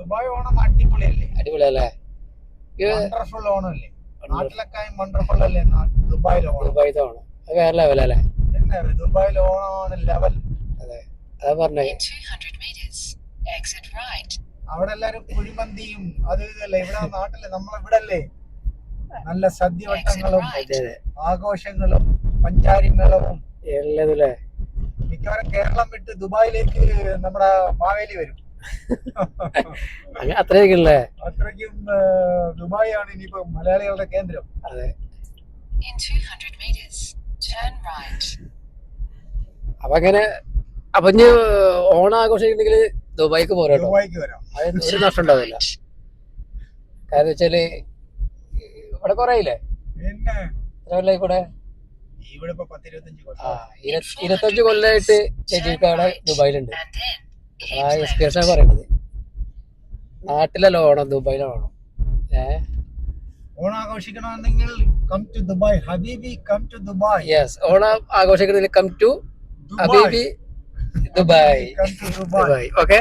Dubai Onam അടിപൊളിയല്ലേ? അടിപൊളിയല്ലേ? Wonderful ഓണമല്ലേ? നാട്ടിലൊക്കെ വണ്ടർഫുൾ അല്ലേ ദുബായിലെ ഓണം? ദുബായിത്തെ ഓണം അത് വേറെ ലെവലല്ലേ? പിന്നെ ദുബായിലെ ഓണമാണ് ലെവൽ. അതെ, അതാ പറഞ്ഞേ. അവിടെ എല്ലാരും കുഴിമന്തിയും അത് ഇതല്ലേ. ഇവിടെ നാട്ടില് നമ്മളിവിടെ അല്ലേ നല്ല സദ്യവട്ടങ്ങളും ആഘോഷങ്ങളും പഞ്ചാരി മേളവും എല്ലതല്ലേ. മിക്കവാറും കേരളം വിട്ട് ദുബായിലേക്ക് നമ്മുടെ മാവേലി വരും. അത്രയൊക്കെയല്ലേ? അത്രയ്ക്കും ദുബായ് ആണ് ഇനിയിപ്പോ മലയാളികളുടെ കേന്ദ്രം. അതെ. അപ്പൊ അങ്ങനെ അപ്പൊ ഇനി ഓണം ആഘോഷിക്കണമെങ്കിൽ ദുബായിക്ക് പോരാ. ദുബായിക്ക് വരാം, ഒരു നഷ്ടം ഉണ്ടാവില്ല. കാരണം വെച്ചാല് ഇവിടെ കൊറേയില്ലേ? പിന്നെ ഇവിടെ ഇവിടെ ഇപ്പൊ 10-25 25 കൊല്ലമായിട്ട് ചേച്ചിക്കാടെ ദുബായിലുണ്ട്. ആ എക്സ്പീരിയൻസ് ആണ് പറയുന്നത്. നാട്ടിലല്ല ഓണം, ദുബായിലാണ് ഓണം. ഓണം ആഘോഷിക്കണമെങ്കിൽ കം ടു ദുബായ് ഹബീബി, come to Dubai. Yes, Onam ആഘോഷിക്കണമെങ്കിൽ കം ടു ഹബീബി ദുബായ്. ഓക്കെ.